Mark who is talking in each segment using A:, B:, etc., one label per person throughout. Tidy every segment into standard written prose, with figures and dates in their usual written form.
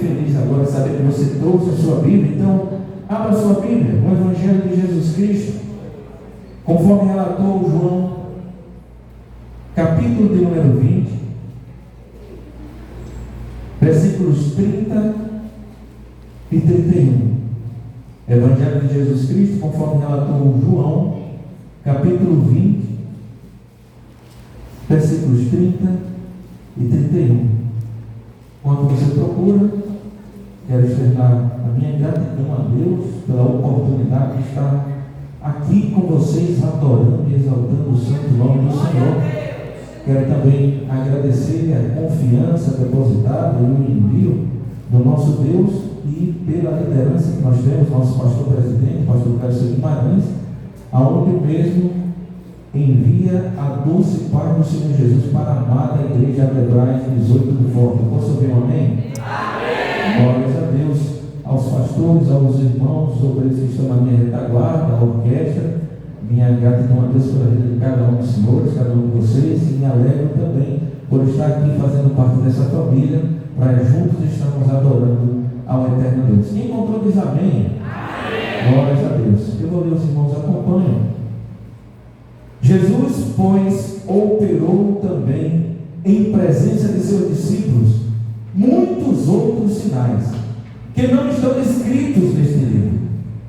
A: feliz agora saber que você trouxe a sua Bíblia. Então, abra a sua Bíblia, o Evangelho de Jesus Cristo, conforme relatou João, capítulo de número 20, versículos 30 e 31. Evangelho de Jesus Cristo, conforme relatou João, capítulo 20, versículos 30 e 31. Quando você procura, quero externar a minha gratidão a Deus pela oportunidade de estar aqui com vocês, adorando e exaltando o santo nome do Senhor. Quero também agradecer a confiança depositada no envio do nosso Deus e pela liderança que nós temos, nosso pastor presidente, pastor Cássio Guimarães, aonde o mesmo envia a doce paz do Senhor Jesus para a amada igreja Adebrais 18 do Forte. Posso ouvir um amém? Amém! Glórias a Deus, aos pastores, aos irmãos, sobre eles que estão na minha retaguarda, a orquestra. Minha gratidão a Deus pela vida de cada um dos senhores, cada um de vocês, e me alegro também por estar aqui fazendo parte dessa família, para juntos estarmos adorando ao eterno Deus. Quem encontrou diz amém? Amém! Glórias a Deus. Eu vou ler, os irmãos acompanham. Jesus, pois, operou também em presença de seus discípulos muitos outros sinais, que não estão escritos neste livro.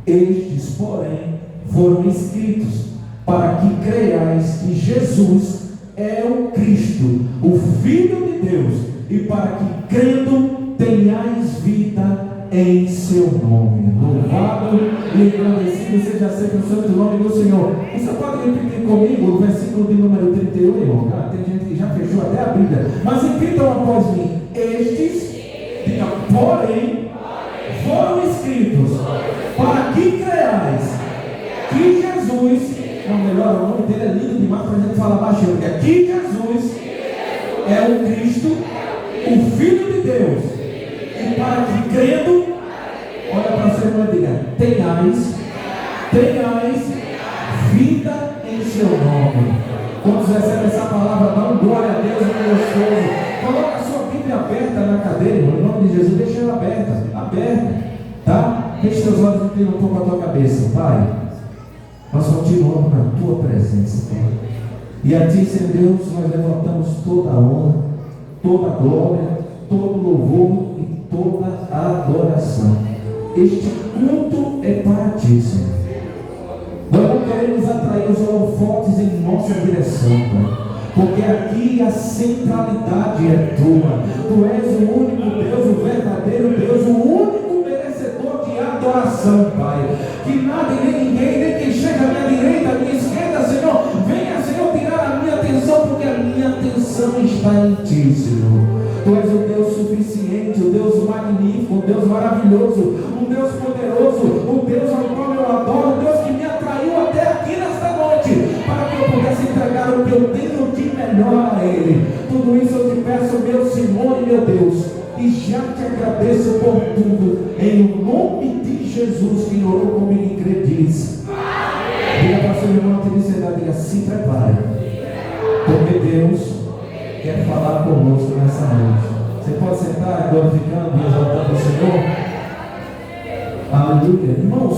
A: Estes, porém, foram escritos para que creiais que Jesus é o Cristo, o Filho de Deus, e para que, crendo, tenhais vida em seu nome. Louvado e agradecido seja sempre o santo nome do Senhor. Você pode repetir comigo o versículo de número 31, irmão? Tem gente que já fechou até a Bíblia, mas repitam após mim. Estes, diga, porém, foram escritos para que creiais que Jesus, ou melhor, o nome dele é lindo demais para a gente falar baixinho, porque que Jesus é o Cristo, o Filho de Deus, e para que, crendo, olha para você e diga, tenhais vida em seu nome. Quando você recebe essa palavra, dá um glória a Deus, é gostoso. Coloca a sua Bíblia aberta na cadeira, irmão, em nome de Jesus, deixa ela aberta, tá? Deixa seus olhos inclinando um pouco a tua cabeça, Pai. Nós continuamos na tua presença, Pai. E a ti, Senhor Deus, nós levantamos toda a honra, toda a glória, todo o louvor e toda a adoração. Este culto é para ti, Senhor. Nós não queremos atrair os holofotes em nossa direção, Pai, porque aqui a centralidade é tua. Tu és o único Deus, o verdadeiro Deus, o único merecedor de adoração, Pai. Que nada e nem ninguém, nem quem chega à minha direita, à minha esquerda, Senhor, venha, Senhor, tirar a minha atenção, porque a minha atenção está em ti, Senhor. Tu és o Deus suficiente, o Deus magnífico, o Deus maravilhoso, o Deus poderoso, o Deus ao qual eu adoro, o Deus que me atraiu até aqui nesta noite, para que eu pudesse entregar o que eu tenho de melhor a Ele. Tudo isso eu te peço, meu Senhor e meu Deus, e já te agradeço por tudo, em nome de Jesus, que orou comigo e crê, diz. Diga para seu irmão de seriedade, diga, se prepare, porque Deus quer falar conosco nessa noite. Você pode sentar glorificando e exaltando o Senhor? Aleluia. Irmãos,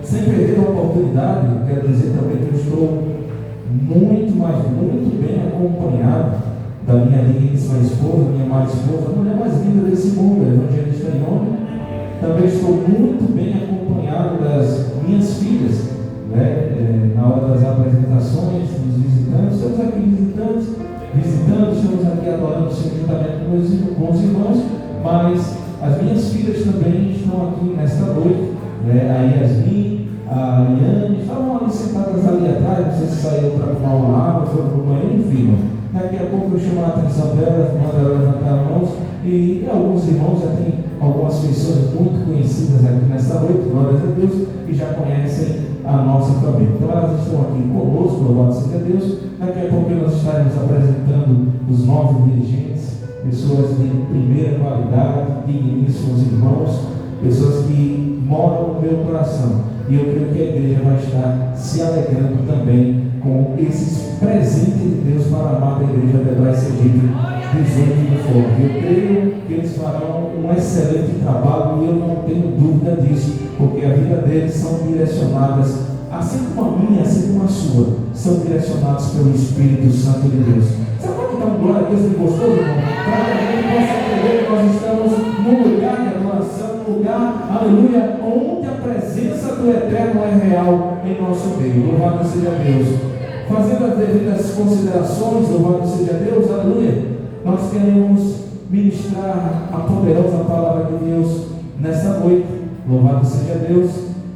A: sem perder a oportunidade, quero dizer também que eu estou muito bem acompanhado da minha digníssima esposa, minha amada esposa, a mulher mais linda desse mundo, a evangelista Ione. Também estou muito bem acompanhado das minhas filhas, na hora das apresentações, dos visitantes. Estamos aqui visitando, estamos aqui adorando o Senhor juntamente com meus bons irmãos, mas as minhas filhas também estão aqui nesta noite, a Yasmin, a Liane, estavam ali sentadas ali atrás, não sei se saíram para tomar uma água, foram para o banheiro, enfim. Daqui a pouco eu chamo a atenção delas, mando ela levantar as mãos, e alguns irmãos já têm algumas pessoas muito conhecidas aqui nesta noite, glórias a Deus, que já conhecem a nossa família. Então elas estão aqui conosco, louvado seja Deus. Daqui a pouco nós estaremos apresentando os novos dirigentes, pessoas de primeira qualidade, digníssimos irmãos, pessoas que moram no meu coração. E eu creio que a igreja vai estar se alegrando também com esses presentes de Deus para a amada igreja de Hebraica Sergipe, 18 do Forte. Eu creio que eles farão um excelente trabalho e eu não tenho dúvida disso, porque a vida deles são direcionadas, assim como a minha, assim como a sua, são direcionados pelo Espírito Santo de Deus. Sabe quando dá glória a Deus de gostoso, irmão? Para que a gente possa entender que nós estamos num lugar de adoração, num lugar, aleluia, onde a presença do Eterno é real em nosso meio. Louvado seja Deus. Fazendo as devidas considerações, louvado seja Deus, aleluia, nós queremos ministrar a poderosa palavra de Deus nesta noite. Louvado seja Deus.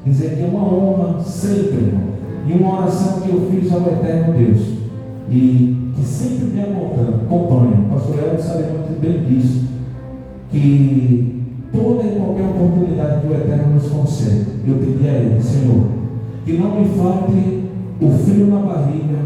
A: Dizer que é uma honra sempre, irmão, e uma oração que eu fiz ao Eterno Deus, e que sempre me acompanha. O pastor Elton sabe muito bem disso, que toda e qualquer oportunidade que o Eterno nos concede, eu pedi a Ele: Senhor, que não me falte o frio na barriga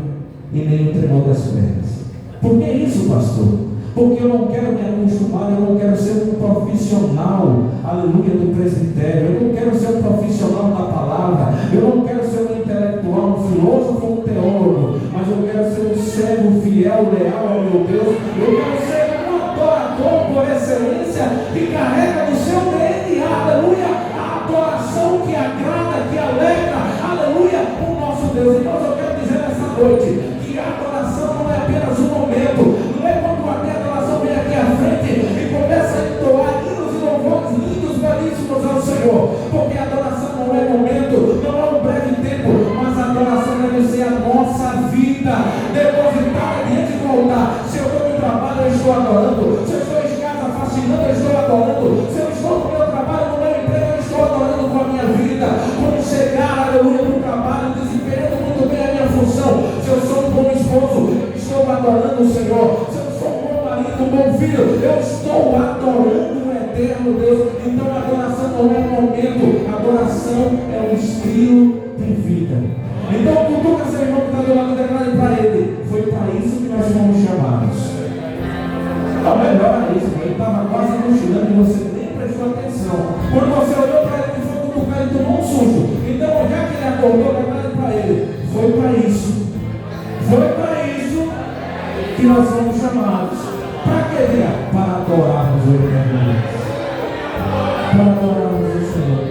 A: e nem o tremor das pernas. Por que isso, pastor? Porque eu não quero me acostumar, eu não quero ser um profissional, aleluia, do presbitério, eu não quero ser um profissional da palavra, eu não quero ser um intelectual, um filósofo, um teólogo, mas eu quero ser um servo fiel, leal ao meu Deus. Eu quero ser um adorador por excelência, que carrega no seu DNA, aleluia, a adoração que agrada, que alegra, aleluia, o nosso Deus. Então eu quero dizer nessa noite que a adoração não é apenas um momento, não é quando a adoração vem aqui à frente e começa a entoar hinos e louvores lindos, belíssimos ao Senhor, porque a adoração não é momento, não é um breve tempo, mas a adoração deve ser a nossa vida depositada diante do altar. Se eu estou no trabalho, eu estou adorando. Se eu estou em casa fascinando, eu estou adorando. Se eu estou no meu trabalho, no meu emprego, eu estou adorando com a minha vida. Quando chegar, aleluia, no trabalho, desempenhando muito bem a minha função. Se eu sou um bom esposo, eu estou adorando o Senhor. Se eu sou um bom marido, um bom filho, eu estou adorando o eterno Deus. Então a adoração não é um momento, a adoração é um estilo de vida. Então cutuca seu irmão que está do lado, declare para ele: foi para isso que nós fomos chamados. Não, melhor é isso, ele estava quase cochilando e você nem prestou atenção. Quando você olhou para ele, foi cutucar e tomou um susto. Então, já que ele acordou, declare para ele: foi para isso. Foi para isso que nós fomos chamados. Para que, Deus? Para adorarmos o Eterno. Para adorarmos o Senhor.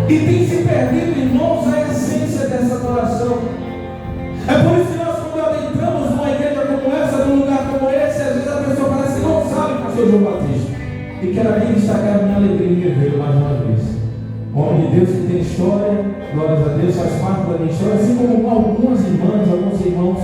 A: E tem se perdido, irmãos, a essência dessa adoração. É por isso que nós, quando adentramos numa igreja como essa, num lugar como esse, às vezes a pessoa parece que não sabe, pastor João Batista. E quero aqui destacar a minha alegria em vê-lo mais uma vez. Homem de Deus que tem história, glórias a Deus, faz parte da minha história, assim como algumas irmãs, alguns irmãos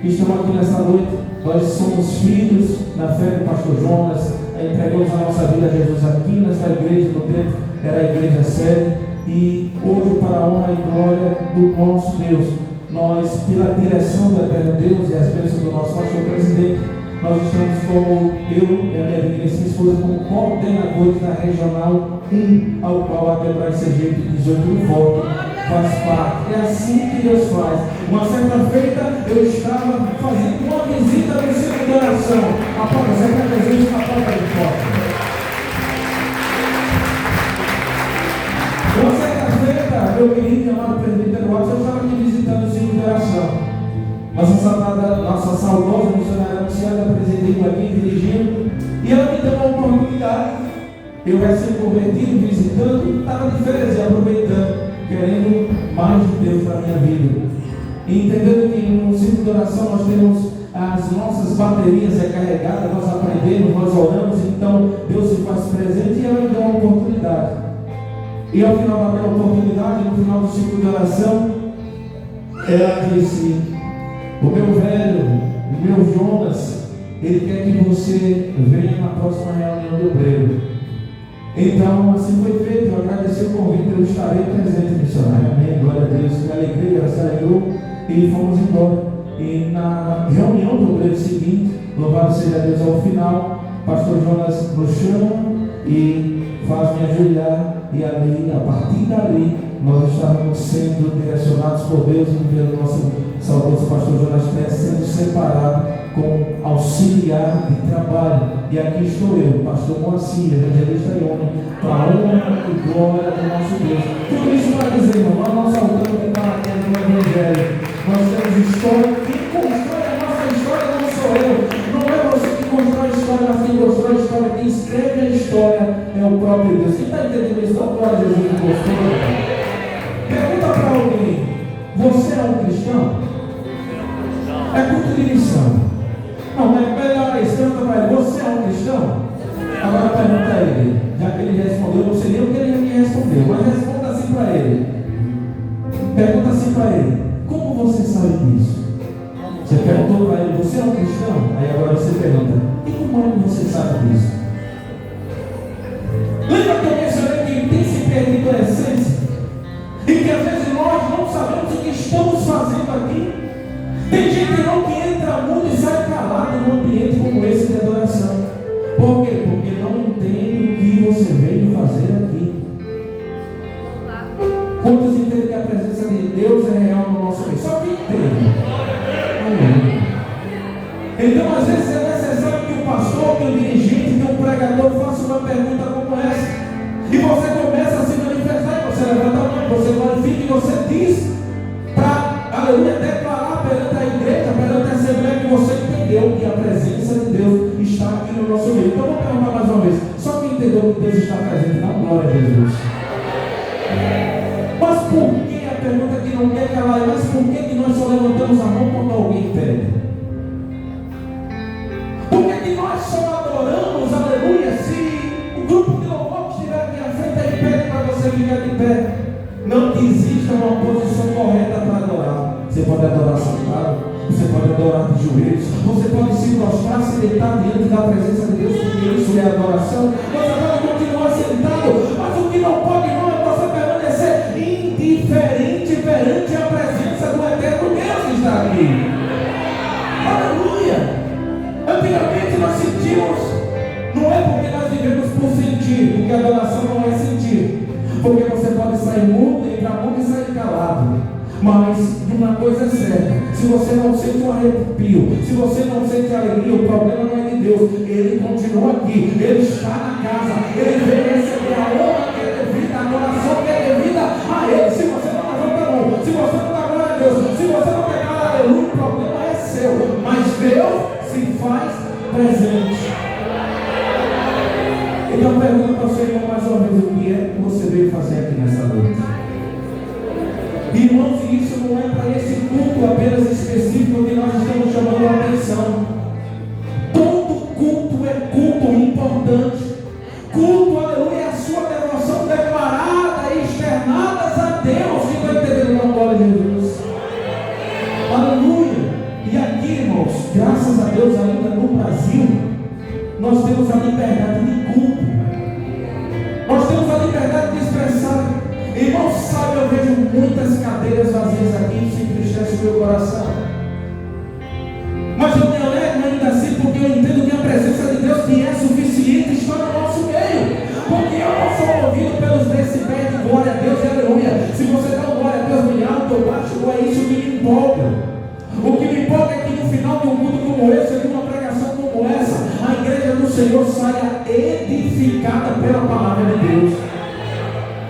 A: que estão aqui nessa noite. Nós somos filhos na fé do pastor Jonas, entregamos a nossa vida a Jesus aqui nessa igreja, no tempo era a igreja sede, e hoje, para a honra e glória do nosso Deus, nós, pela direção do Eterno Deus e as bênçãos do nosso pastor presidente, nós estamos como eu e a minha minha esposa como coordenadores da Regional 1, ao qual a Hebraica Sergipe 18 do Forte faz parte. É assim que Deus faz. Uma certa feita eu estava fazendo uma visita no centro de oração. A porta, você está presente na porta de porta. Uma certa feita, meu querido e amado presbítero Watson, eu estava aqui visitando o centro de oração. Nossa saudosa missionária anunciada, presidente aqui, dirigindo, e ela me deu uma oportunidade. Eu recém-convertido, visitando, estava de férias e aproveitando, querendo mais de Deus para a minha vida. E entendendo que no centro de oração nós temos as nossas baterias recarregadas, nós aprendemos, nós oramos, então Deus se faz presente e ela me deu uma oportunidade. E ao final daquela oportunidade, no final do ciclo de oração, ela disse: o meu velho, o meu Jonas, ele quer que você venha na próxima reunião do obreiro. Então, assim foi feito. Eu agradeci o convite, eu estarei presente, missionário. Amém, glória a Deus. Que alegria, ela se alegrou e fomos embora. E na reunião do obreiro seguinte, louvado seja Deus, ao final, pastor Jonas nos chama e faz me ajoelhar. E ali, a partir dali, nós estávamos sendo direcionados por Deus e pelo nosso saudoso pastor Jonas Pérez, sendo separado com auxiliar de trabalho. E aqui estou eu, pastor Moacir, evangelista Ione, para a honra e glória do nosso Deus. Tudo isso para dizer, irmão, nós não saltamos de paraquedas no Evangelho. Nós temos história. Quem constrói a nossa história não sou eu. Não é você que constrói a história, mas quem constrói a história, quem escreve a história é o próprio Deus. Quem está entendendo isso? Não glória a Jesus que gostou. Pergunta para alguém: você é um cristão? É culto de missão. Não, mas melhor isso, pergunta para ele: você é um cristão? Agora pergunta a ele, já que ele respondeu, não sei nem o que ele me respondeu, mas responda assim para ele. Pergunta assim para ele: como você sabe disso? Você perguntou para ele: você é um cristão? Aí agora você pergunta: e como é que você sabe disso? Lembra que eu mencionei que tem se perdido a essência? E que às vezes nós não sabemos o que estamos fazendo aqui. Tem gente não que entra mudo e sai calado num ambiente como esse de adoração. Por quê? Porque não entende o que você veio fazer aqui. Quantos entendem que a presença de Deus é real no nosso meio? Só que entende. Amém. Então, às vezes é necessário que o pastor, que o dirigente, que o pregador faça uma pergunta como essa. E você começa a se manifestar, você levanta a mão, você glorifica e você diz para, aleluia, declarar perante a igreja, perante a assembleia, que você entendeu que a presença de Deus está aqui no nosso meio. Então vou perguntar mais uma vez: só quem entendeu que Deus está presente, dá glória a Jesus. Mas por que a pergunta que não quer calar? Mas por que nós só levantamos a mão quando alguém pede? Por que nós só adoramos, aleluia, se o grupo de louvor que estiver aqui à frente aí pede para você ficar de pé? Não que exista uma posição correta para adorar. Você pode adorar sentado, você pode adorar de joelhos, você pode se prostrar, se deitar diante da presença de Deus, porque isso é adoração. Você pode continuar sentado, mas o que não pode não é você permanecer indiferente perante a presença do eterno Deus que está aqui. Aleluia! Antigamente nós sentimos, não é porque nós vivemos por sentir, porque a adoração não é sentir, porque você pode sair mudo, entrar mudo e sair calado. Mas uma coisa é certa: se você não sente um arrepio, se você não sente alegria, o problema não é de Deus. Ele continua aqui, Ele está na casa, Ele veio receber a honra que é devida, a adoração que é devida a Ele. Se você não levanta a mão, se você não dá glória a Deus, se você não declara aleluia, o problema é seu. Mas Deus se faz presente. Então pergunta para o seu irmão mais uma vez: o que é que você veio fazer aqui nessa noite? Irmãos, isso não é para esse culto apenas específico que nós estamos chamando a atenção. Todo culto é culto importante. Culto, aleluia, é a sua devoção declarada e externadas a Deus. Que está entendendo a glória de Jesus? Aleluia. E aqui, irmãos, graças a Deus, ainda no Brasil, nós temos a liberdade de culto. Nós temos a liberdade de expressar. Irmão, sabe, eu vejo muitas cadeiras vazias aqui, isso entristece o meu coração. Mas eu me alegro ainda assim, porque eu entendo que a presença de Deus que é suficiente está no nosso meio. Porque eu não sou movido pelos decibéis de glória a Deus e aleluia. Se você dá glória a Deus bem alto ou baixo, não é isso que me empolga. O que me empolga é que no final de um culto como esse, de uma pregação como essa, a igreja do Senhor saia edificada pela palavra de Deus.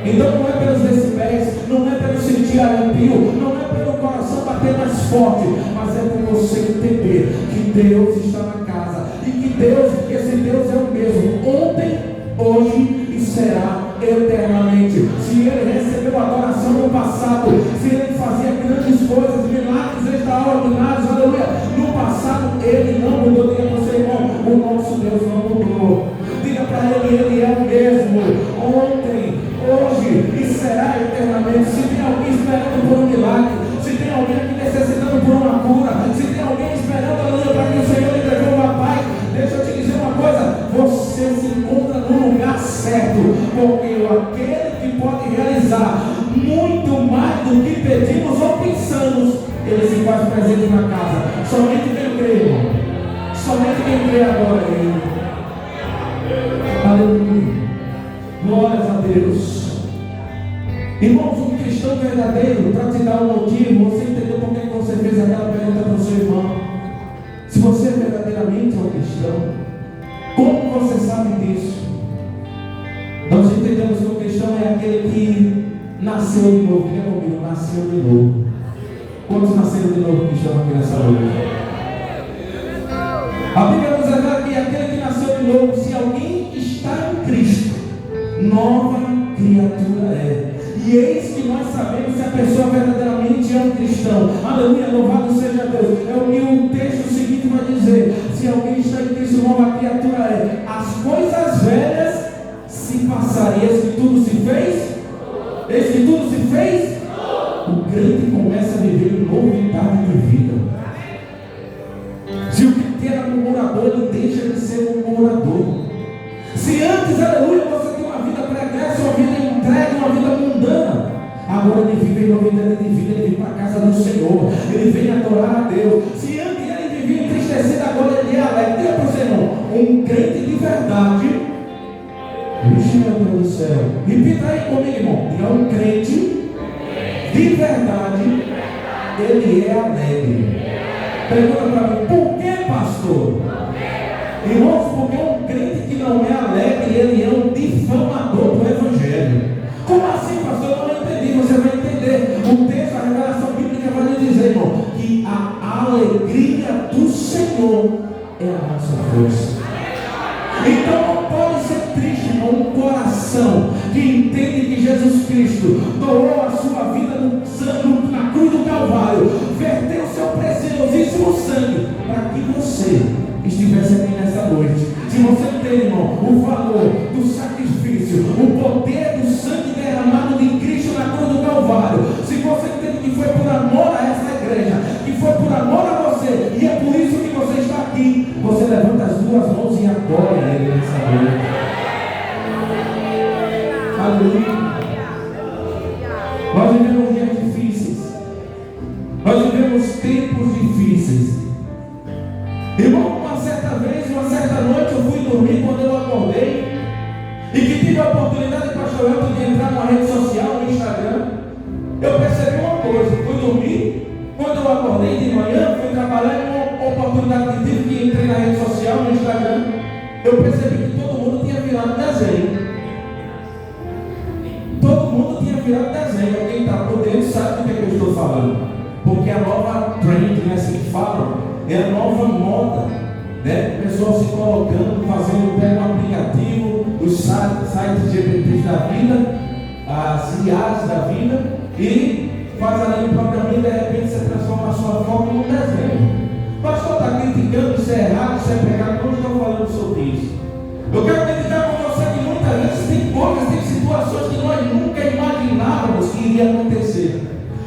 A: Então não é pelos decibéis, não é pelo sentir arrepio, não é pelo coração bater mais forte, mas é por você entender que Deus está na casa e que Deus, esse Deus é o mesmo ontem, hoje e será eternamente. Se Ele recebeu adoração no passado, se Ele fazia grandes coisas, milagres extraordinários, aleluia, no passado Ele não mudou. Diga para o seu irmão: o nosso Deus não mudou. Diga para Ele é o mesmo ontem, hoje e será eternamente. Se tem alguém esperando por um milagre, se tem alguém aqui necessitando por uma cura, se tem alguém esperando para que o Senhor lhe devolva a paz, deixa eu te dizer uma coisa: você se encontra no lugar certo, porque aquele que pode realizar muito mais do que pedimos ou pensamos, Ele se faz presente na casa. Somente quem crê, irmão, somente quem crê agora é Ele. Aleluia. Glórias a Deus. Irmãos, um cristão verdadeiro, para te dar um motivo, você entendeu por que você fez aquela pergunta para o seu irmão? Se você sabe disso. Nós entendemos que o cristão é aquele que nasceu de novo. Quem é comigo? Nasceu de novo. Quantos nasceram de novo que estão aqui nessa noite? A Bíblia nos revela que aquele que nasceu de novo, se alguém está em Cristo, nova criatura é. E eis que nós sabemos se a pessoa verdadeiramente é um cristão. Aleluia, louvado seja Deus. É o que o texto seguinte vai dizer: se alguém está em Cristo, nova criatura é. As coisas velhas se passaram. E eis que tudo se fez? Eis que tudo se fez? O crente começa a viver novidade de vida. Se o crente era murmurador, ele deixa de ser um murmurador. Se antes, aleluia, você tem uma vida pregressa, uma vida entregue, uma vida mundana, agora ele vive em novidade de vida, ele vem para a casa do Senhor, ele vem adorar a Deus. Se antes ele vivia entristecido, agora ele é alegre. Diga para o Senhor: um crente de verdade. Vixe, meu Deus do céu. Repita aí comigo, irmão. Diga: um crente de verdade, ele é alegre. Pergunta para mim: por que, pastor? Irmãos, porque um crente que não é alegre, ele é um difamador do Evangelho. Como assim, pastor? Eu não entendi. Você vai entender. O texto, a revelação bíblica vai lhe dizer, irmão, que a alegria do Senhor é a nossa força. Então não pode ser triste, irmão, um coração que entende que Jesus Cristo doou a sua vida na cruz do Calvário, verteu o seu preciosíssimo sangue para que você estivesse aqui nessa noite. Se você tem, irmão, o valor do sacrifício, o poder do sangue derramado de Cristo na cruz do Calvário, se você entende que foi por amor a essa igreja, que foi por amor a você, e é por isso que você está aqui, você levanta as duas mãos e adora a Ele nessa noite. Aleluia. Nós vivemos dias difíceis, nós vivemos tempos difíceis. Irmão, uma certa noite eu fui dormir. Quando eu acordei e que tive a oportunidade, pastor Elton, de entrar numa rede social, no Instagram, eu percebi uma coisa: fui dormir, quando eu acordei de manhã, fui trabalhar, em uma oportunidade que tive, que entrei na rede social, no Instagram, eu percebi que todo mundo tinha virado desenho. Todo mundo tinha virado desenho. Quem está por dentro sabe do que eu estou falando, porque a nova trend, né, assim que falam, é a nova moda, né? O pessoal se colocando, fazendo, pega um aplicativo, os sites GPTs da vida, as IAs da vida, e faz ali um programinha e de repente você transforma a sua foto num desenho. O pastor está criticando, isso é errado, isso é pecado. Não estou falando sobre isso. Eu quero acreditar com você que muitas vezes tem coisas, tem situações que nós nunca imaginávamos que iria acontecer,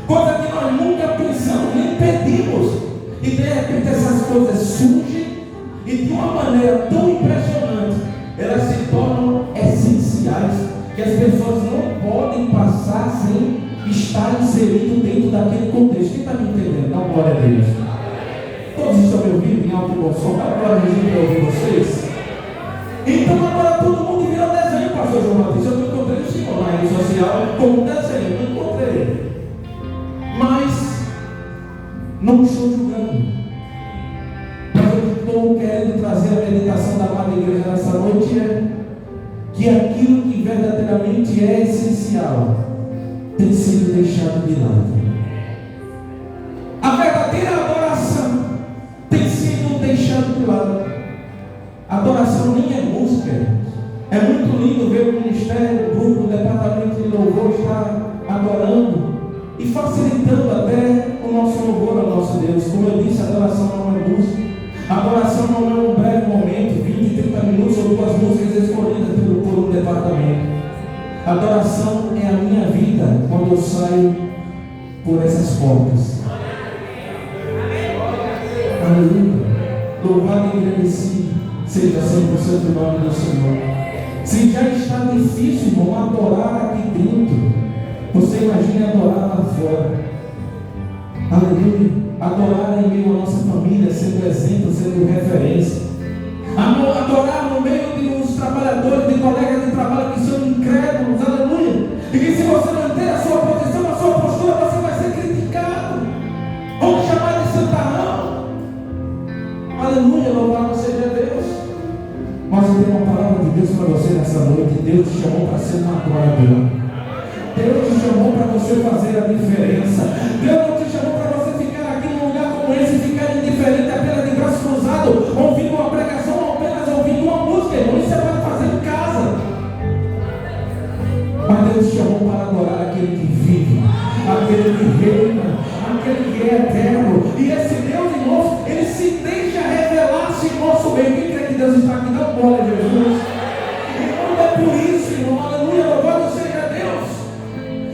A: coisas que nós nunca pensamos nem pedimos. E de repente essas coisas surgem e de uma maneira tão impressionante, elas se tornam essenciais, que as pessoas não podem passar sem estar inserido dentro daquele contexto. Quem está me entendendo? Dá glória a Deus. Todos estão me ouvindo em alto e bom som? Dá glória a Deus para ouvir vocês. Então agora todo mundo virou desenho, pastor João Batista. Eu não encontrei o senhor na rede social como desenho, não encontrei. Mas não estou julgando, mas eu estou querendo trazer a meditação da amada igreja nessa noite, é que aquilo que verdadeiramente é essencial tem sido deixado de lado. A verdadeira adoração tem sido deixada de lado. Adoração nem é música. É muito lindo ver o ministério, o grupo, o departamento de louvor estar adorando e facilitando até o nosso louvor ao nosso Deus. Como eu disse, a adoração não é música. A adoração não é um breve momento, 20, 30 minutos ou 2 músicas escolhidas por um departamento. A adoração é a minha vida quando eu saio por essas portas. Aleluia. Louvado e agradecido seja 100% o nome do Senhor. Se já está difícil, irmão, adorar aqui dentro, você imagina adorar lá fora. Aleluia. Adorar em meio à nossa família, sendo exemplo, sendo referência. Adorar no meio dos trabalhadores, de colegas de trabalho que são incrédulos. Aleluia. E que se você manter a sua posição, a sua postura, você vai ser criticado. Vamos chamar de santarrão. Aleluia. Louvado seja Deus. Mas eu tenho uma uma palavra de Deus para você nessa noite. Deus te chamou para ser um adorador. Deus te chamou para você fazer a diferença. Deus não te chamou para você ficar aqui num lugar como esse e ficar indiferente, apenas de braço cruzado, ouvindo uma pregação ou apenas ouvindo uma música, irmão. Isso você pode fazer em casa. Mas Deus te chamou para adorar aquele que vive, aquele que reina, aquele que é eterno. E esse Deus, irmãos, ele se deixa revelar-se em nosso meio. Quem crê que Deus está aqui? Dá glória a Jesus. Irmão, é por isso, irmão, aleluia, louvado seja Deus.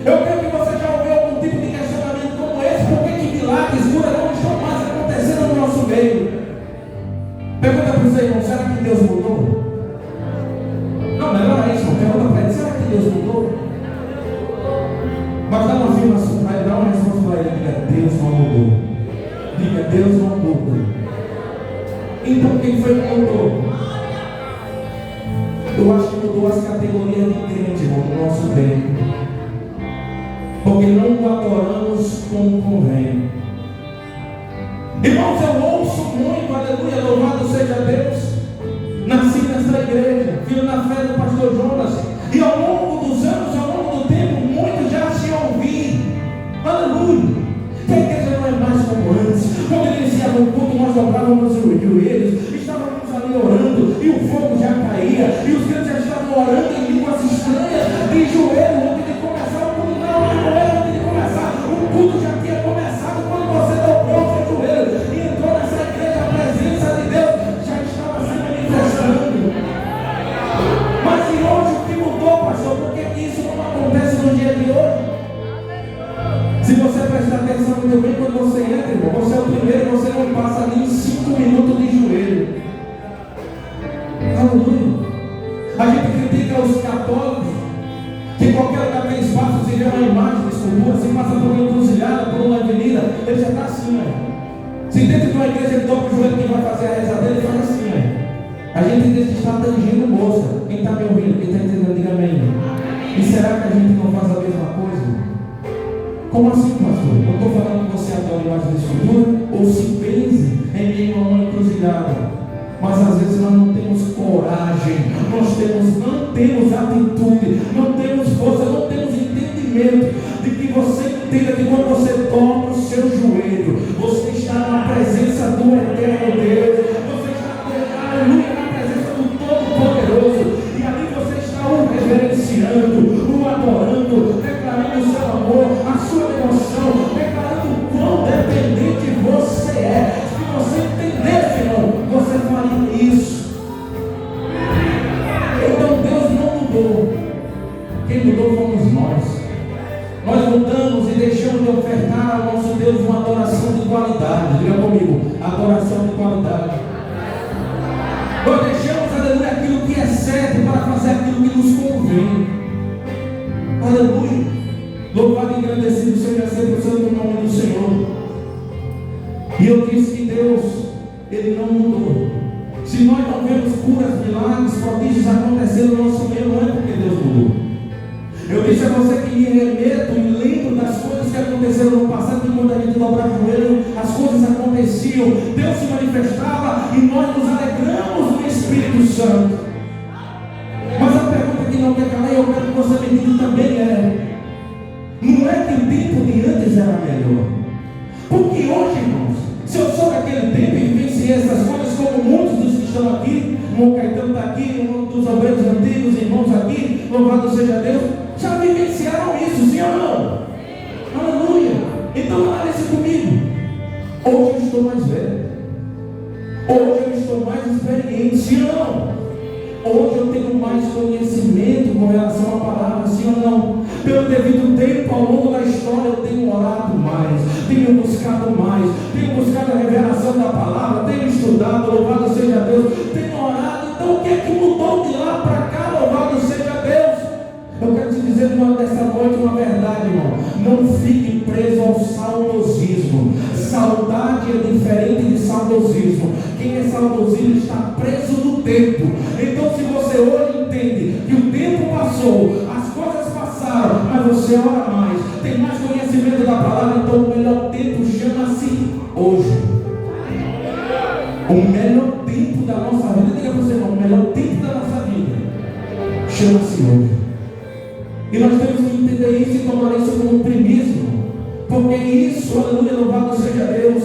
A: Eu creio que você já ouviu algum tipo de questionamento como esse. Por que milagres, curas não estão mais acontecendo no nosso meio? Pergunta para você, irmão, será que Deus mudou? Não, melhor é isso, irmão. Pergunta para ele, será que Deus mudou? Mas dá uma afirmação para ele, dá uma resposta para ele. Diga, Deus não mudou. Diga, Deus não mudou. Então quem foi que mudou? Eu acho que mudou as categorias de crente, irmão, no nosso tempo. Porque não o adoramos como convém. Irmãos, eu ouço muito, aleluia, louvado seja Deus. Nasci nesta igreja, filho na fé do pastor Jonas. E ao longo dos anos, ao longo do tempo, muitos já se ouvi. Aleluia. Que a igreja não é mais como antes. Quando iniciava o culto, nós dobrávamos os joelhos, estávamos ali orando, e o fogo já caía, e os crentes já estavam orando em línguas estranhas, de joelho, antes de começar o culto. Não era antes de começar, o culto já tinha começado quando você dobrou o seu joelho e entrou nessa igreja. A presença de Deus já estava se manifestando. Mas e hoje o que mudou, pastor? Por que isso não acontece no dia de hoje? Se você prestar atenção muito bem, quando você entra, irmão, você é o primeiro, você não passa nem 5 minutos de joelho. Aleluia. A gente critica os católicos, que qualquer lugar tem espaço, se vê uma imagem de escultura, se passa por uma encruzilhada, por uma avenida, ele já está assim, né? Se dentro de uma igreja ele dobra o joelho, quem vai fazer a reza dele, ele faz assim, né? A gente está atingindo moça. Quem está me ouvindo, quem está entendendo, diga amém. E será que a gente não faz a mesma coisa? Como assim, pastor? Eu estou falando que você adora a imagem de escultura ou se pense em meio a uma encruzilhada. Mas às vezes nós não temos coragem, não temos atitude, não temos força, não temos entendimento de que você entenda que quando você dobra o seu joelho, você está na presença do eterno Deus, você está, aleluia, na presença do Todo-Poderoso, e ali você está o reverenciando, o adorando, declarando o seu amor, a sua devoção, declarando o quão dependente você é. Se você entendesse, irmão, você faria isso. Então Deus não mudou. Quem mudou fomos nós. Nós mudamos e deixamos de ofertar ao nosso Deus uma adoração de qualidade. Diga comigo, adoração de qualidade. Nós deixamos, aleluia, aquilo que é certo para fazer aquilo que nos convém. Aleluia. Louvado e agradecido seja sempre o santo nome do Senhor. E eu disse que Deus, Ele não mudou. Se nós não vemos curas, milagres, prodígios acontecendo no nosso meio, não é porque Deus mudou. Eu disse a você que me remeto e lembro das coisas que aconteceram no passado, que quando a gente dobrava o joelho, as coisas aconteciam, Deus se manifestava e nós nos alegramos no Espírito Santo. Mas a pergunta que não quer calar, eu quero que você me diga também não é que o tempo de antes era melhor? Porque hoje, irmãos, se eu sou daquele tempo e vivenciei essas coisas como muitos dos que estão aqui, o irmão Caetano está aqui, um dos obreiros antigos, irmãos aqui, louvado seja Deus, já vivenciaram isso, sim ou não? Aleluia! Então analise comigo. Hoje eu estou mais velho. Hoje eu estou mais experiente, sim ou não? Hoje eu tenho mais conhecimento com relação à palavra, sim ou não? Pelo devido tempo, ao longo da história, eu tenho orado mais, tenho buscado mais, tenho buscado a revelação da palavra, tenho estudado, louvado seja Deus, tenho orado. Então o que é que mudou de lá para cá, louvado seja Deus? Eu quero te dizer nessa noite uma verdade, irmão. Não fique preso ao saudosismo. Saudade é diferente de saudosismo. Quem é saudosismo está preso no tempo. Então se você hoje entende que o tempo passou, as coisas passaram, mas você ora mais, tem mais conhecimento da palavra, então o melhor tempo chama-se hoje. O melhor tempo da nossa vida, diga para você, irmão, o melhor tempo da nossa vida chama-se hoje. E nós temos que entender isso e tomar isso como um primismo. Porque isso, aleluia, louvado seja Deus,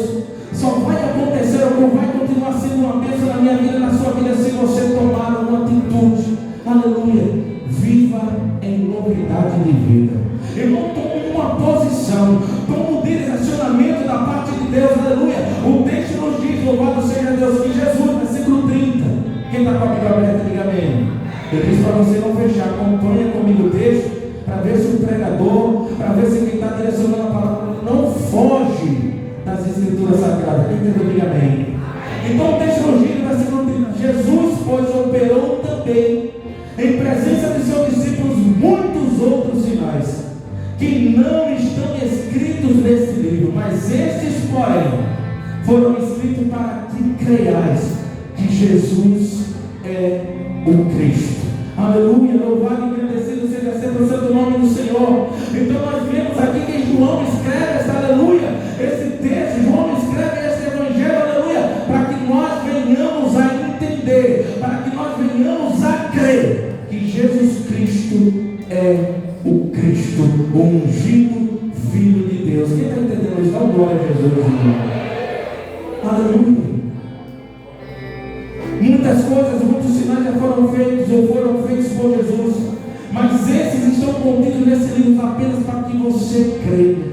A: só vai acontecer ou vai continuar sendo uma bênção na minha vida, na sua vida, se você tomar uma atitude. Aleluia. Viva em novidade de vida. Irmão, tome uma posição, tome um direcionamento da parte de Deus. Aleluia. O texto nos diz, louvado seja Deus, que Jesus, versículo 30. Quem está com a Bíblia aberta, diga amém. Eu disse para você não fechar, acompanha comigo o texto, para ver se o pregador, para ver se quem está direcionando a palavra não foge das escrituras sagradas. Quem entendeu, diga amém. Então o texto nos diz, versículo 30. Jesus, pois, operou também em presença de seus discípulos muitos outros sinais, que não estão escritos nesse livro, mas estes, porém, foram escritos para que creiais que Jesus é o Cristo. Aleluia, louvado e agradecido seja sempre o santo nome do Senhor. Então nós vemos aqui que João escreve essa, aleluia, esse texto, João escreve esse evangelho, aleluia, para que nós venhamos a entender, para que nós venhamos a crer que Jesus Cristo é o Cristo, o ungido Filho de Deus. Quem está entendendo isso? Dá glória a Jesus, irmão. Aleluia. Muitas coisas, muitos sinais já foram feitos ou foram feitos por Jesus, mas esses estão contidos nesse livro apenas para que você creia.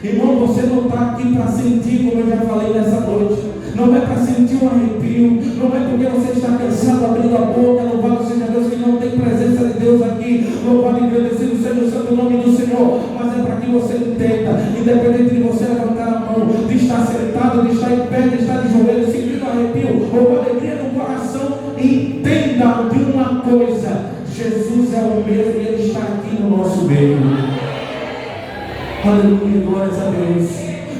A: Irmão, você não está aqui para sentir, como eu já falei nessa noite, não é para sentir um arrepio, não é porque você está cansado abrindo a boca, louvado seja Deus, que não tem presença de Deus aqui, louvado e agradecido seja o santo nome do Senhor, mas é para que você entenda, independente de você levantar a mão, de estar sentado, de estar em pé, de estar de joelhos, sentindo arrepio ou com alegria no coração, entenda de uma coisa: Jesus é o mesmo e Ele está aqui no nosso meio. Aleluia, glórias a Deus.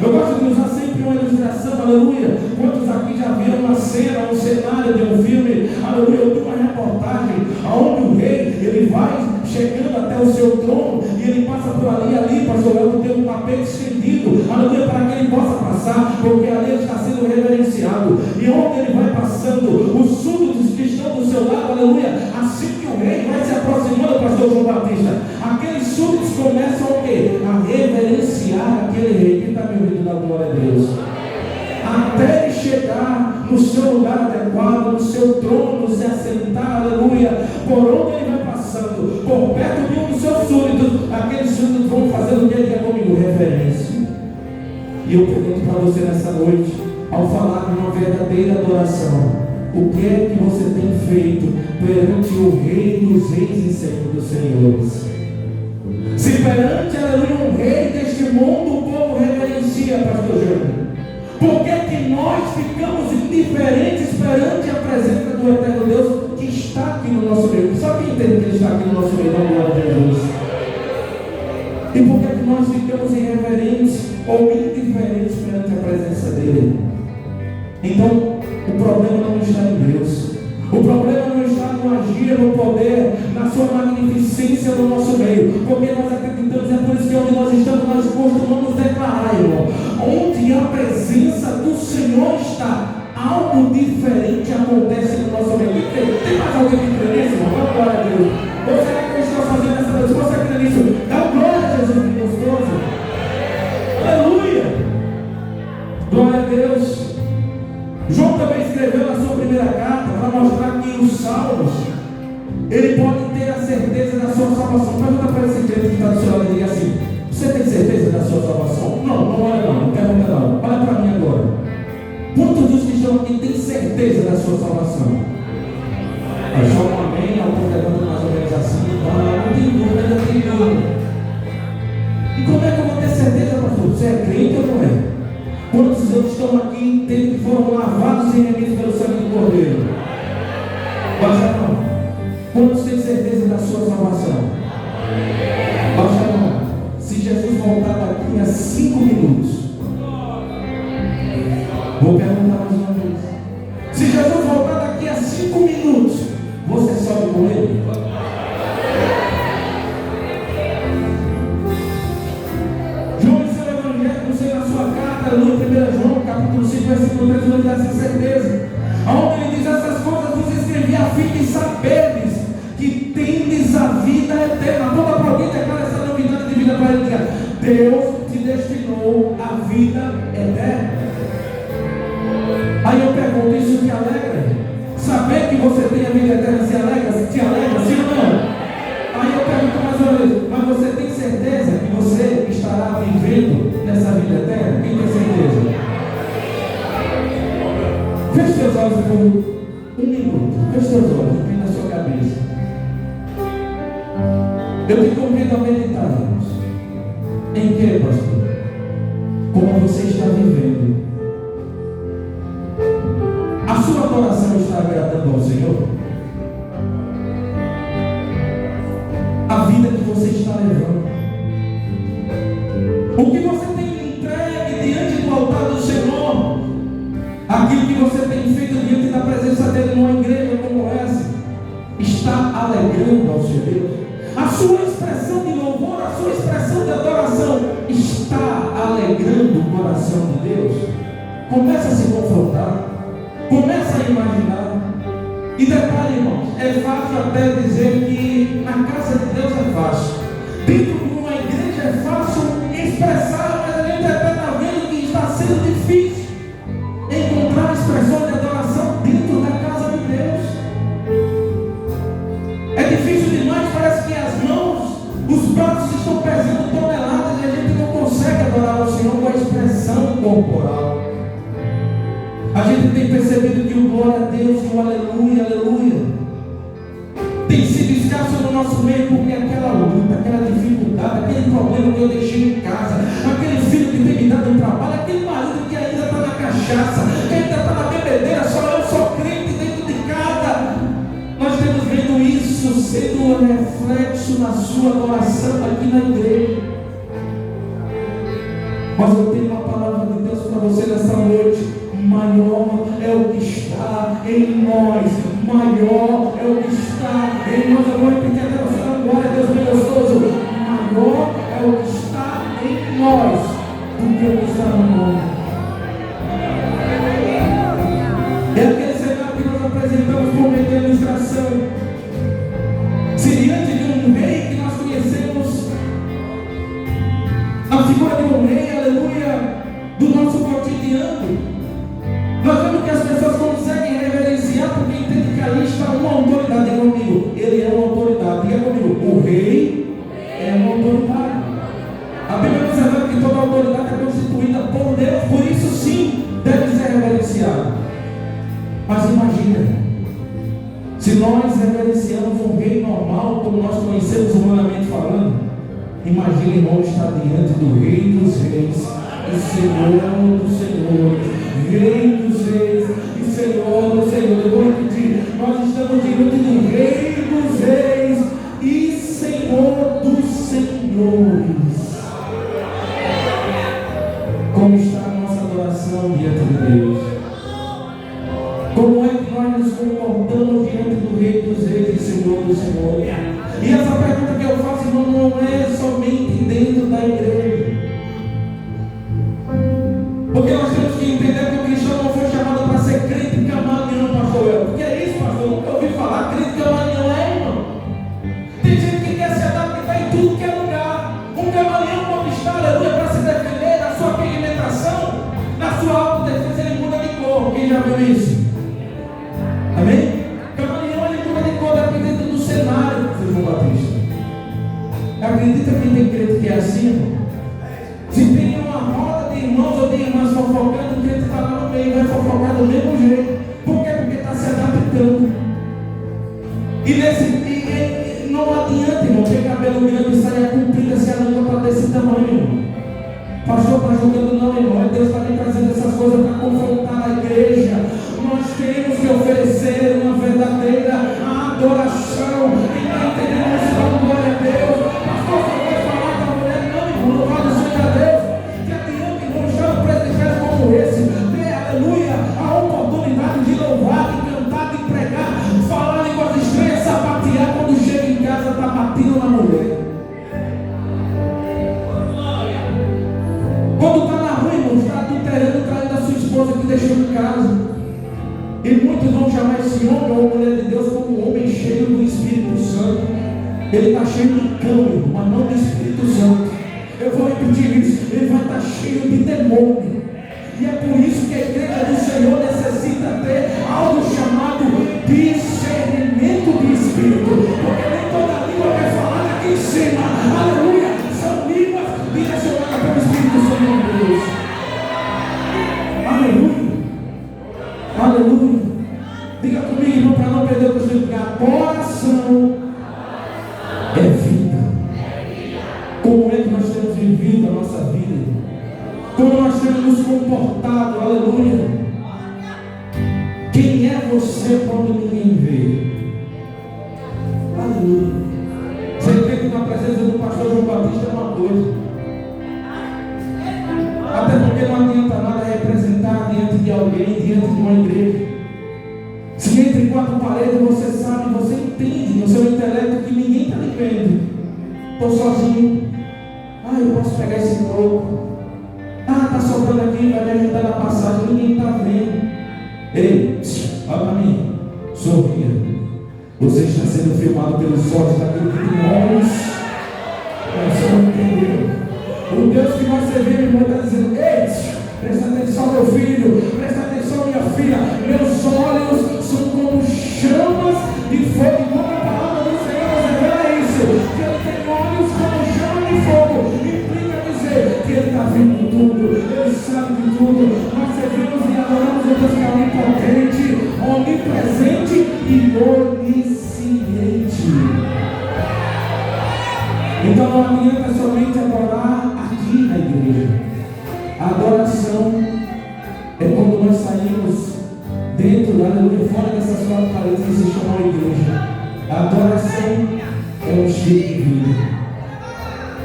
A: Eu gosto de usar sempre uma ilustração, aleluia. Quantos aqui já viram uma cena, um cenário de um filme, aleluia, ou de uma reportagem, onde o rei, ele vai chegando até o seu trono, e ele passa por ali, pastor Elton, tem um tapete estendido, aleluia, para que ele possa passar, porque ali ele está sendo reverenciado, e onde ele vai passando, os súditos que estão do seu lado, aleluia, assim que o rei vai se aproximando, pastor João Batista, aqueles súditos começam o quê? A reverenciar aquele rei. Quem está me ouvindo, da glória a Deus? Até ele chegar no seu lugar adequado, no seu trono, se assentar, aleluia, por onde ele vai passando, por perto de um dos seus súditos, aqueles súditos vão fazendo o que ele quer comigo? Reverência. E eu pergunto para você nessa noite, ao falar de uma verdadeira adoração, o que é que você tem feito perante o Rei dos Reis e Senhor dos Senhores? Se perante, aleluia, um rei deste mundo, o povo reverencia, pastor Júnior, por que que nós ficamos indiferentes perante a presença do eterno Deus que está aqui no nosso meio? Só quem entende que Ele está aqui no nosso meio, não, glória a Jesus. E por que que nós ficamos irreverentes ou indiferentes perante a presença dEle? Então, o problema não está em Deus. O problema não está no agir, no poder, na sua magnificência no nosso meio, porque nós acreditamos, é por isso que onde nós estamos, nós costumamos declarar, irmão, onde a presença do Senhor está, algo diferente acontece no nosso meio. Tem mais alguém que crê nisso, irmão? Dá glória a Deus. Ou será que eu estou fazendo essa noite? Você crê nisso? Dá glória a Jesus, que gostoso. Aleluia. Glória a Deus. João também escreveu na sua primeira carta para mostrar que os salvos, ele pode ter a certeza da sua salvação. Pergunta para esse crente que está do seu lado e diga assim: você tem certeza da sua salvação? Não, não olha não pergunta não. Olha para mim agora. Quantos dos que estão aqui têm certeza da sua salvação? Só um amém, alguns levantam mais ou menos assim. Não tem dúvida, não tem dúvida. E como é que eu vou ter certeza, pastor? Você é crente ou não é? Quantos outros estão aqui entendem que foram lavados e remidos pelo sangue do Cordeiro? Baixa a mão. Quantos têm certeza da sua salvação? Baixa a mão. Se Jesus voltar daqui a 5 minutos, vou perguntar mais uma vez. Se Jesus voltar daqui a 5 minutos, você sobe com Ele? No 1 João, capítulo 5, versículo 3, ele dá essa certeza. Onde ele diz: essas coisas vos escrevi a fim de saberes que tendes Deus te destinou à vida eterna. Aí eu pergunto, isso te alegra? Saber que você tem a vida eterna te alegra, sim ou não? Aí eu pergunto mais uma vez, mas você tem certeza que você estará vivendo nessa vida eterna? Quem tem certeza? Feche seus olhos por 1 minuto. Feche seus olhos, vem na sua cabeça. Eu te convido a meditar, irmãos. Em que, pastor? Como você está vivendo? A sua adoração está agradando ao Senhor? A vida que você está levando? O que você tem entregue diante do altar do Senhor? Aquilo que você tem feito diante da presença dele numa igreja como essa, está alegrando ao Senhor Deus? A sua expressão de louvor, a sua expressão de adoração, está alegrando o coração de Deus? Começa a se confrontar. Começa a imaginar. E detalhe, irmãos, é fácil até dizer que na casa de Deus é fácil. Dentro de uma igreja é fácil expressar, mas a gente até está vendo que está sendo difícil encontrar expressão de adoração dentro da casa de Deus. É difícil demais, parece que as mãos, os braços estão pesando toneladas e a gente não consegue adorar ao Senhor com a expressão corporal. A gente tem percebido que o glória a Deus e o aleluia, aleluia, tem sido escasso no nosso meio, porque aquela luta, aquela dificuldade, aquele problema que eu deixei em casa, aquele filho que tem me dado um trabalho, aquele marido que ainda está na cachaça, que ainda está na bebedeira, só eu sou crente dentro de casa. Nós temos vendo isso sendo um reflexo na sua adoração aqui na igreja. Mas eu tenho uma palavra de Deus para você nessa noite. Maior é o que está em nós. Maior é o que está em nós. Eu vou repetir até você dar glória a Deus bem gostoso. Maior é o que está em nós do que o que está no mundo. É aquele cenário que nós apresentamos por meio da ilustração. Se diante de um rei que nós conhecemos, a figura de um rei, aleluia, do nosso cotidiano, nós vemos que as pessoas conseguem reverenciar porque entendem que ali está uma autoridade. Diga comigo, ele é uma autoridade. Diga comigo, o rei é uma autoridade. A Bíblia nos revela que toda autoridade é constituída por Deus, por isso sim deve ser reverenciada. Mas imagina, se nós reverenciamos um rei normal, como nós conhecemos humanamente falando, imagine, irmão, estar diante do Rei dos Reis e Senhor dos Senhores. Rei dos Reis e Senhor dos Senhores. Eu vou repetir, nós estamos diante do Rei dos Reis e Senhor dos Senhores. Como está a nossa adoração diante de Deus? Como é que nós nos comportamos diante do Rei dos Reis e Senhor dos Senhores? E essa pergunta que eu faço, irmão, não é somente dentro da igreja. Porque nós temos que entender que o cristão não foi chamado para ser crente camaleão, pastor El. Porque é isso, pastor? Nunca ouvi falar. Crente camaleão é, irmão. Tem gente que quer se adaptar em tudo que é lugar. Um camaleão quando está, aleluia, para se defender da sua pigmentação, na sua autodefesa, ele muda de cor. Quem já viu isso? Amém? Camaleão, ele muda de cor dependendo do cenário, Filho Batista. Acredita que tem crente que é assim, irmão? Se tem uma roda de irmãos ou de irmãs fofocando, o crente está lá no meio, vai fofocar do mesmo jeito. Por quê? Porque está se adaptando. E não adianta, irmão, ter cabelo grande e saia comprida se a língua está desse tamanho, irmão. Pastor, está jogando não, irmão. Deus está me trazendo essas coisas para confrontar a igreja. Nós temos que oferecer uma verdadeira adoração. Quem está entendendo isso, dá glória a Deus. Pastor, você vai falar para a mulher, não, irmão, louvado seja Deus. Que adianta, irmão, estar no presbitério como esse, ter, aleluia, a oportunidade de louvar, de cantar, de pregar, falar em línguas estranhas, sapatear quando chega em casa, está batendo na mulher. Quando está na rua, irmão, está adulterando, traindo a sua esposa que deixou em casa. E muitos vão chamar esse homem ou mulher de Deus como um homem cheio do Espírito Santo. Ele está cheio de cão, mas não do Espírito Santo. eu vou repetir isso, ele vai estar cheio de demônio. E é por isso que a igreja do Senhor necessita ter algo chamado discernimento de espírito, porque nem toda língua que é falada aqui em cima, aleluia, são línguas direcionadas pelo Espírito Santo de Deus. Aleluia, aleluia. Diga comigo, irmão, para não perder o costume, que a oração é vida. Como é que nós temos vivido a nossa vida? Como nós temos nos comportado? Aleluia. Quem é você quando ninguém vê? Aleluia. Você vê que na presença do pastor João Batista é uma coisa. Até porque não adianta nada representar diante de alguém, diante de uma igreja. Se entre quatro paredes você sabe, você entende no seu intelecto que ninguém está lhe vendo. Estou sozinho. Eu posso pegar esse troco. Está sobrando aqui, vai me ajudar na passagem. Ninguém está vendo. Ei, olha para mim. Sorria. Você está sendo filmado pelos olhos daquele que tem olhos. Você não entendeu. O Deus que nós servimos, irmão, está dizendo: ei, presta atenção, meu filho. Presta atenção, minha filha. Meus olhos são como chamas de fogo. E como a palavra do Senhor nos revela isso, que ele tem olhos como chama de fogo, implica dizer que ele está vendo tudo, ele sabe de tudo. Nós servimos e adoramos o Deus que é onipotente, onipresente e onisciente. Então não adianta somente adorar aqui na igreja. A adoração é quando nós saímos dentro da aleluia, fora dessas quatro paredes que se chama a igreja. A adoração é um estilo de vida.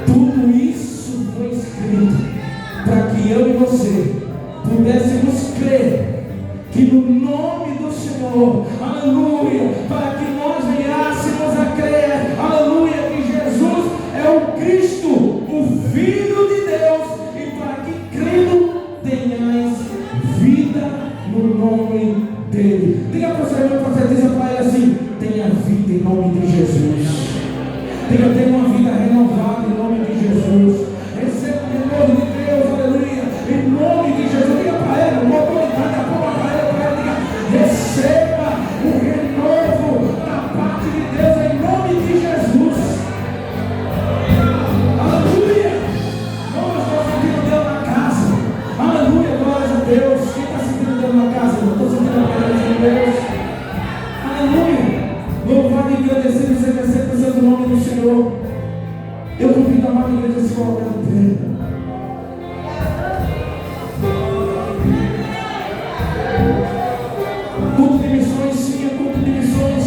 A: Tudo isso foi escrito para que eu e você pudéssemos crer que no nome do Senhor, aleluia, para que nós venhássemos a crer, aleluia, que Jesus é o Cristo, o Filho de Deus, e para que crendo tenhais vida no nome dele. Diga para o seu irmão, profetiza para ele assim: tenha vida em nome de Jesus. Diga: tenha uma vida renovada em nome de Jesus. Receba o renovo de Deus, aleluia, em nome de Jesus. Diga para ele, uma autoridade, a palma para ele, diga: receba o renovo da parte de Deus em nome de Jesus. Aleluia. Vamos estar sentindo Deus na casa. Aleluia, glória a Deus. Quem está sentindo Deus na casa? Eu estou sentindo a presença de Deus. Aleluia. Louvado e agradecido seja sempre o santo nome do Senhor. Eu convido a amada igreja a se colocar no pé. Culto de missões, sim, é culto de missões.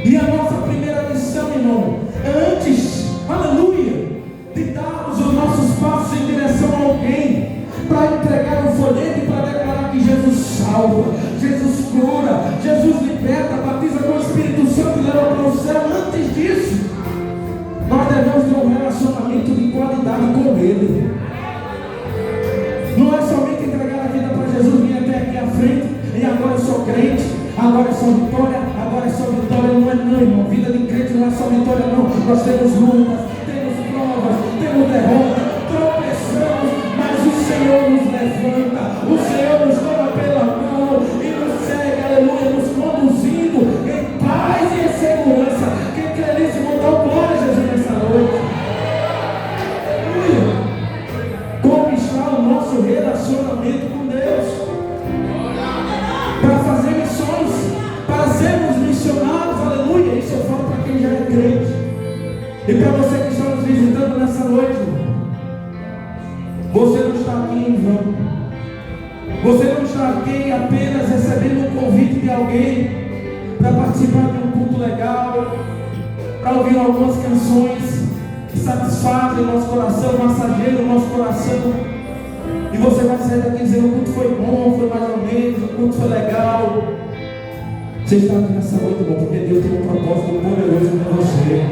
A: E a nossa primeira missão, irmão, é antes, aleluia, de darmos os nossos passos em direção a alguém, para entregar um folheto e para declarar que Jesus salva, Jesus cura, Jesus liberta, batiza com o Espírito Santo e leva para o céu. Antes disso, nós devemos ter um relacionamento de qualidade com Ele. Não é somente entregar a vida para Jesus, vir até aqui à frente e agora eu sou crente, agora é só vitória, agora é só vitória. Não é não, irmão. Vida de crente não é só vitória, não. Nós temos lutas, temos provas, temos derrota, tropeçamos, mas o Senhor nos levanta, o Senhor nos toma pela mão e nos segue, aleluia, nos conduzindo em paz e em segurança. Quem crê nisso, mandou glória a Jesus nessa noite. Aleluia. Como está o nosso relacionamento com Deus? Para fazer missões, para sermos missionários, aleluia. Isso eu falo para quem já é crente. E para você que está nos visitando nessa noite, você não está aqui em vão. Você não está aqui apenas recebendo um convite de alguém para participar de um culto legal, para ouvir algumas canções que satisfazem o nosso coração, massageiam o nosso coração. E você vai sair daqui dizendo: o culto foi bom, foi mais ou menos, o culto foi legal. Você está aqui nessa noite, irmão, porque Deus tem um propósito poderoso com você.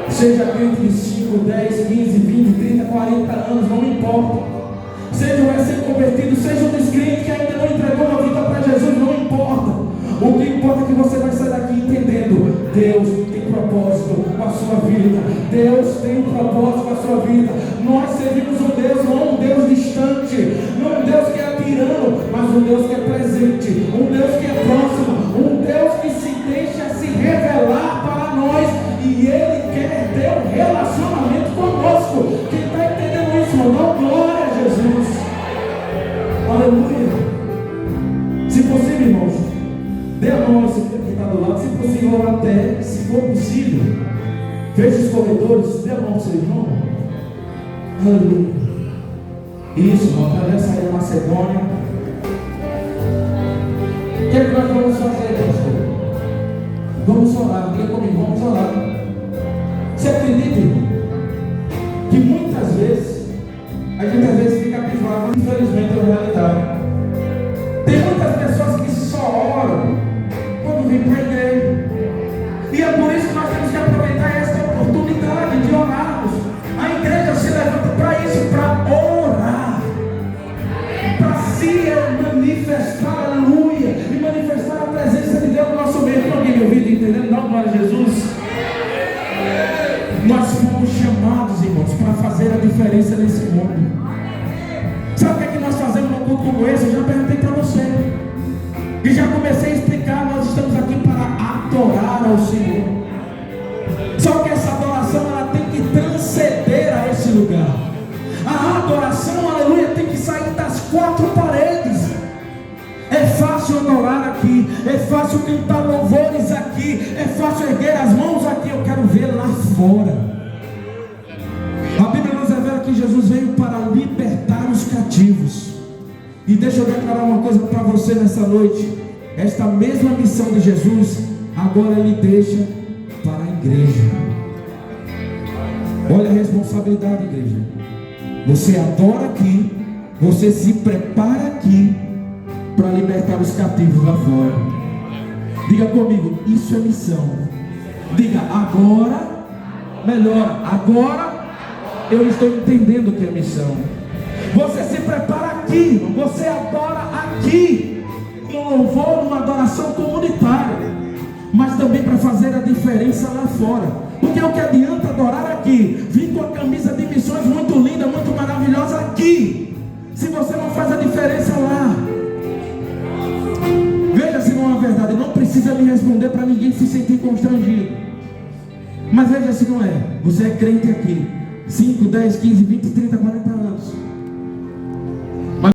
A: Seja crente de 5, 10, 15, 20, 30, 40 anos, não importa. Seja um recém-convertido, seja um descrente que ainda não entregou a vida para Jesus, não importa. O que importa é que você vai sair daqui entendendo: Deus tem propósito com a sua vida. Deus tem um propósito para a sua vida. Nós servimos um Deus, não um Deus distante, não um Deus que é tirano, mas um Deus que é presente, um Deus que é próximo, um Deus que se deixa se revelar para nós, e Ele quer ter um relacionamento conosco. Quem está entendendo isso, irmão? Glória a Jesus. Aleluia. Se possível, irmãos, dê a mão ao Senhor que está do lado, se possível, até, se for possível, feche os corredores, dê a mão ao seu irmão. Aleluia. Isso, irmão, para sair da Macedônia. O que é que nós vamos fazer, pastor? Vamos orar, diga comigo, vamos orar. Você acredita, irmão, que muitas vezes a gente às vezes fica abismado, infelizmente é a realidade. Tem muitas pessoas que só oram quando vêm para a igreja, e é por isso que nós temos que aproveitar esta oportunidade de orarmos. A igreja se levanta para isso, para orar, para se manifestar, aleluia, e manifestar a presença de Deus no nosso meio. Tem alguém me ouvindo, entendendo? Não, glória a Jesus. Nós fomos chamados, irmãos, para fazer a diferença nesse mundo. Sabe o que é que nós fazemos num culto como esse? Eu já perguntei para você, e já comecei a explicar. Nós estamos aqui para adorar ao Senhor. Só que essa adoração, ela tem que transcender a esse lugar. A adoração, aleluia, tem que sair das quatro paredes. É fácil adorar aqui, é fácil cantar louvores aqui, é fácil erguer as mãos aqui. Eu quero ver lá fora. A Bíblia nos revela que Jesus veio para libertar os cativos. E deixa eu declarar uma coisa para você nessa noite. Esta mesma missão de Jesus, agora Ele deixa para a igreja. Olha a responsabilidade, igreja. Você adora aqui, você se prepara aqui para libertar os cativos lá fora. Diga comigo, isso é missão. Diga, agora, melhor, agora eu estou entendendo o que é missão. Você se prepara aqui, você adora aqui, no louvor, numa adoração comunitária, mas também para fazer a diferença lá fora. Porque é o que adianta adorar aqui, vir com a camisa de missões muito linda, muito maravilhosa aqui, se você não faz a diferença lá. Veja se não é verdade. Não precisa me responder para ninguém se sentir constrangido, mas veja se não é. Você é crente aqui 5, 10, 15, 20, 30, 40 anos,